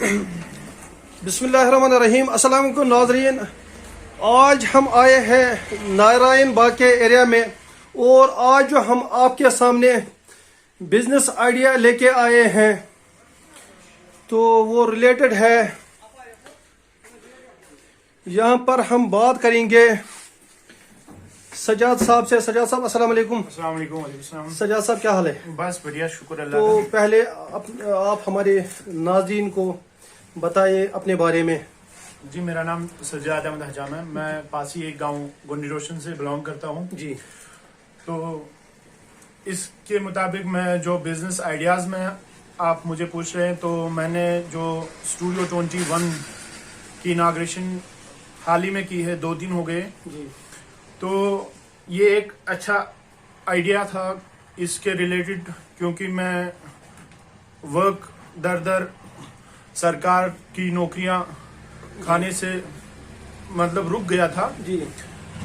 बिस्मिल्लाहिर्रहमानिर्रहीम। अस्सलाम वालेकुम नाज़रीन, आज हम आए हैं नारायण बाग के एरिया में और आज जो हम आपके सामने बिजनेस आइडिया लेके आए हैं तो वो रिलेटेड है, यहाँ पर हम बात करेंगे सजाद साहब से। सजाद साहब अस्सलाम वालेकुम। अस्सलाम वालेकुम। वालेकुम सलाम। सजाद साहब क्या हाल है? बस बढ़िया, शुक्र अल्लाह तो का। पहले आप हमारे नाज़रीन को बताइए अपने बारे में। जी, मेरा नाम सजाद अहमद हजाम है। मैं पासी एक गांव गुंडी रोशन से बिलोंग करता हूं। जी, तो इसके मुताबिक मैं जो बिजनेस आइडियाज़ में आप मुझे पूछ रहे हैं, तो मैंने जो स्टूडियो 21 की इनाग्रेशन हाल ही में की है, 2 दिन हो गए। जी, तो ये एक अच्छा आइडिया था इसके रिलेटेड, क्योंकि मैं वर्क दर सरकार की नौकरियां खाने से मतलब रुक गया था। जी,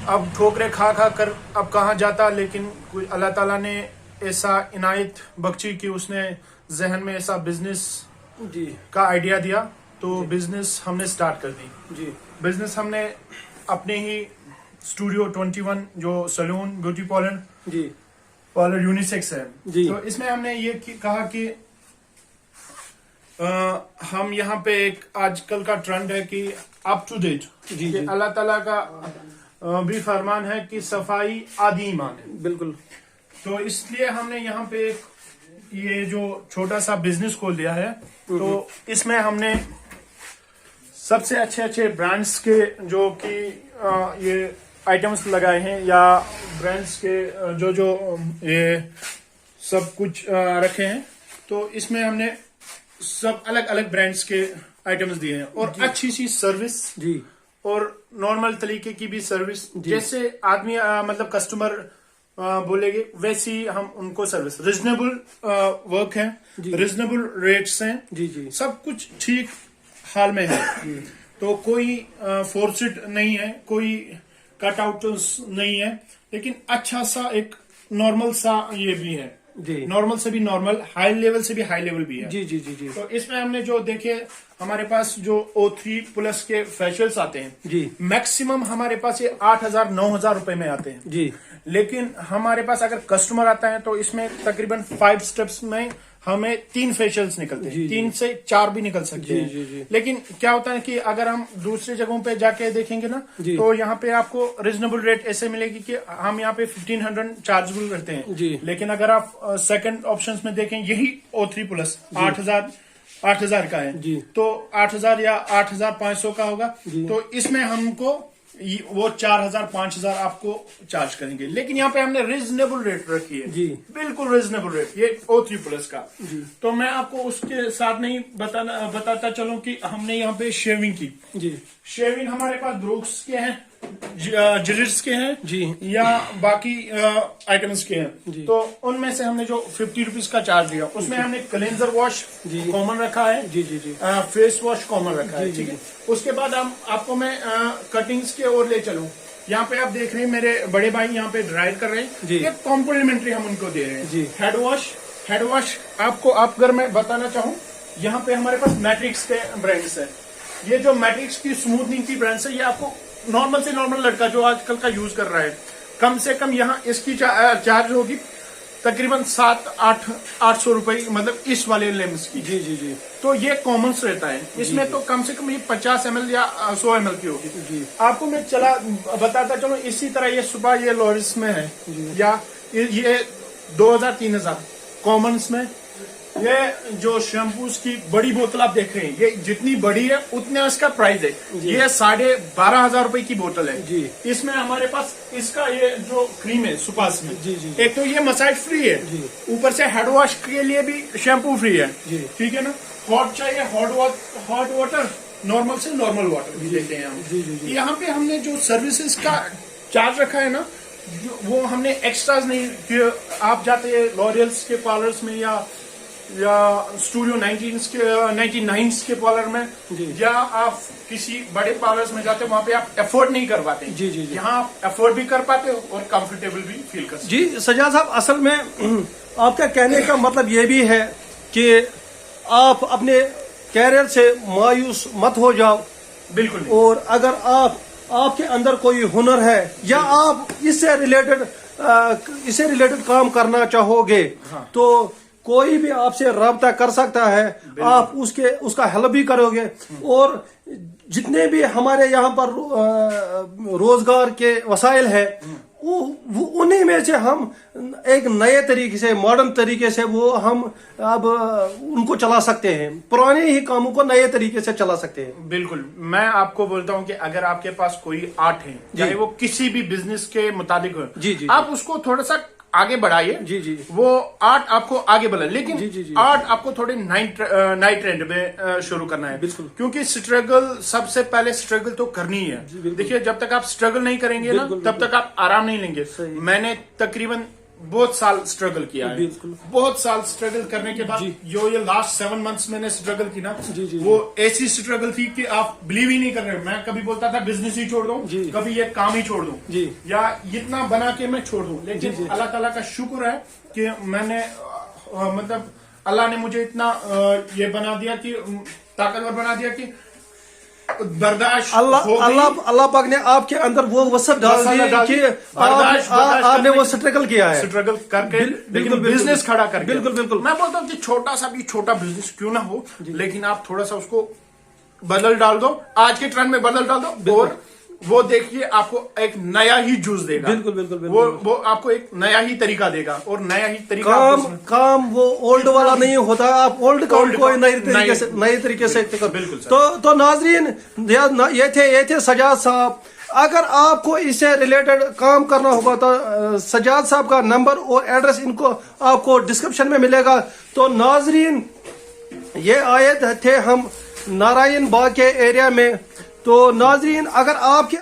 अब ठोकरे खा कर अब कहाँ जाता, लेकिन अल्लाह ताला ने ऐसा इनायत बख्शी कि उसने जहन में ऐसा बिजनेस जी, का आइडिया दिया, तो बिजनेस हमने स्टार्ट कर दी। जी, बिजनेस हमने अपने ही स्टूडियो 21 जो सैलून ब्यूटी पार्लर यूनिसेक्स है, जी। तो इसमें हमने ये कहा कि हम यहाँ पे एक आजकल का ट्रेंड है कि अप टू डेट, जी, जी। अल्लाह ताला का भी फरमान है कि सफाई आदि ईमान है। बिल्कुल। तो इसलिए हमने यहाँ पे एक ये जो छोटा सा बिजनेस खोल दिया है। तो इसमें हमने सबसे अच्छे ब्रांड्स के जो कि ये आइटम्स लगाए हैं, या ब्रांड्स के जो ये सब कुछ रखे हैं। तो इसमें हमने सब अलग अलग ब्रांड्स के आइटम्स दिए हैं, और अच्छी सी सर्विस जी, और नॉर्मल तरीके की भी सर्विस, जैसे आदमी मतलब कस्टमर बोलेंगे वैसी हम उनको सर्विस। रिजनेबल वर्क है, रिजनेबल रेट्स हैं, जी, जी, सब कुछ ठीक हाल में है। तो कोई फोर्सिड नहीं है, कोई कट आउट नहीं है, लेकिन अच्छा सा एक नॉर्मल सा ये भी है। जी, नॉर्मल से भी नॉर्मल, हाई लेवल से भी हाई लेवल भी है। जी, जी, जी, जी, तो इसमें हमने जो देखे, हमारे पास जो O3+ के फेशियल्स आते हैं, जी, मैक्सिमम हमारे पास ये 8,000 9,000 रुपए में आते हैं। जी, लेकिन हमारे पास अगर कस्टमर आता है तो इसमें तकरीबन 5 स्टेप्स में हमें 3 फेशियल्स निकलते हैं, 3 से 4 भी निकल सकते हैं। जी, जी। लेकिन क्या होता है कि अगर हम दूसरी जगहों पे जाके देखेंगे ना, तो यहाँ पे आपको रिजनेबल रेट ऐसे मिलेगी कि हम यहाँ पे 1500 चार्जेबल करते हैं। जी। लेकिन अगर आप सेकंड ऑप्शंस में देखें, यही O3+ 8,000 का है, जी। तो 8,000 या 8,500 का होगा। तो इसमें हमको वो 4,000 5,000 आपको चार्ज करेंगे। लेकिन यहाँ पे हमने रिजनेबल रेट रखी है, जी, बिल्कुल रिजनेबल रेट, ये O3+ का। तो मैं आपको उसके साथ नहीं बताता चलूं कि हमने यहाँ पे शेविंग की। जी, शेविंग हमारे पास ब्रूक्स के हैं, जिलिट्स के हैं, जी, या बाकी आइटम्स के हैं। तो उनमें से हमने जो 50 रुपीज का चार्ज दिया, उसमें हमने क्लेंजर वॉश कॉमन रखा है, जी, जी, जी, फेस वॉश कॉमन रखा है, ठीक है। उसके बाद आपको मैं कटिंग्स के ओर ले चलूं। यहाँ पे आप देख रहे हैं मेरे बड़े भाई यहाँ पे ड्राइव कर रहे हैं, ये कॉम्प्लीमेंट्री हम उनको दे रहे हैं। जी। हेड वॉश आपको अगर मैं बताना चाहूँ, यहाँ पे हमारे पास मैट्रिक्स के ब्रांड्स है। ये जो मैट्रिक्स की स्मूथनिंग की ब्रांड्स है, ये आपको नॉर्मल से नॉर्मल लड़का जो आजकल का यूज कर रहा है, कम से कम यहाँ इसकी चार्ज होगी तकरीबन 700-800 रुपए, मतलब इस वाले लेंस की। जी, जी, जी। तो ये कॉमन्स रहता है, इसमें तो कम से कम ये 50 ml या 100 ml की होगी। जी। आपको मैं बताता चलो, इसी तरह ये सुबह ये लॉरिस में है, या ये 2,000-3,000 कॉमन्स में। ये जो शैम्पूस की बड़ी बोतल आप देख रहे हैं, ये जितनी बड़ी है उतने इसका प्राइस है। ये 12,500 रुपए की बोतल है। जी। इसमें हमारे पास इसका ये जो क्रीम है सुपास में, जी, जी, एक तो ये मसाज फ्री है, ऊपर से हेड वॉश के लिए भी शैम्पू फ्री है, ठीक है ना। हॉट चाहिए, हॉट वाटर, नॉर्मल से नॉर्मल वाटर भी देते हैं हम। यहाँ पे हमने जो सर्विसेज का चार्ज रखा है ना, वो हमने एक्स्ट्राज नहीं कि आप जाते हैं लॉरियल्स के पार्लर्स में, या स्टूडियो 99 के पार्लर में, या आप किसी बड़े पार्लर्स में जाते हैं, वहां पे आप एफोर्ड नहीं कर पाते। जी, जी, जी। यहाँ आप एफोर्ड भी कर पाते हो और कंफर्टेबल भी फील कर सकते। जी सजाद साहब, असल में आपका कहने का मतलब ये भी है कि आप अपने कैरियर से मायूस मत हो जाओ, बिल्कुल नहीं। और अगर आपके अंदर कोई हुनर है या आप इससे रिलेटेड काम करना चाहोगे, तो कोई भी आपसे राब्ता कर सकता है, आप उसका हेल्प भी करोगे। और जितने भी हमारे यहाँ पर रोजगार के वसाइल है, वो उन्हीं में से हम एक नए तरीके से, मॉडर्न तरीके से वो हम अब उनको चला सकते हैं, पुराने ही कामों को नए तरीके से चला सकते हैं। बिल्कुल, मैं आपको बोलता हूँ कि अगर आपके पास कोई आर्ट है, चाहे वो किसी भी बिजनेस के मुताबिक हो, जी, आप उसको थोड़ा सा आगे बढ़ाइए। जी। वो आर्ट आपको आगे बढ़ाए, लेकिन जी। आर्ट आपको थोड़े नाइट ट्रेंड में शुरू करना है। बिल्कुल। क्योंकि स्ट्रगल, सबसे पहले स्ट्रगल तो करनी है। देखिए, जब तक आप स्ट्रगल नहीं करेंगे ना, तब तक आप आराम नहीं लेंगे। मैंने तकरीबन बहुत साल स्ट्रगल किया है। बहुत साल स्ट्रगल करने के बाद जो ये लास्ट 7 मंथ्स मैंने स्ट्रगल की ना, वो ऐसी स्ट्रगल थी कि आप बिलीव ही नहीं कर रहे। मैं कभी बोलता था बिजनेस ही छोड़ दूं, कभी ये काम ही छोड़ दूं, या इतना बना के मैं छोड़ दूं। लेकिन अल्लाह ताला का शुक्र है कि मैंने मतलब अल्लाह ने मुझे इतना ये बना दिया कि ताकतवर बना दिया कि बर्दाश्त अल्लाह पाक ने आपके अंदर वो वसत डाल दी कि आपने वो स्ट्रगल किया है, स्ट्रगल करके लेकिन बिजनेस खड़ा करके। बिल्कुल। मैं बोलता हूँ कि छोटा सा भी छोटा बिजनेस क्यों ना हो, लेकिन आप थोड़ा सा उसको बदल डाल दो, आज के ट्रेंड में बदल डाल दो, और वो देखिए आपको एक नया ही जूस देगा। बिल्कुल। वो आपको एक नया ही तरीका देगा, और नया ही तरीका काम वो ओल्ड वाला नहीं होता। आप ओल्ड काम को नए तरीके से बिल्कुल। तो नाजरीन, ये थे सजाद साहब। अगर आपको इससे रिलेटेड काम करना होगा तो सजाद साहब का नंबर और एड्रेस इनको आपको डिस्क्रिप्शन में मिलेगा। तो नाजरीन, ये आए थे हम नारायण बाग के एरिया में। तो नाजरीन, अगर आपके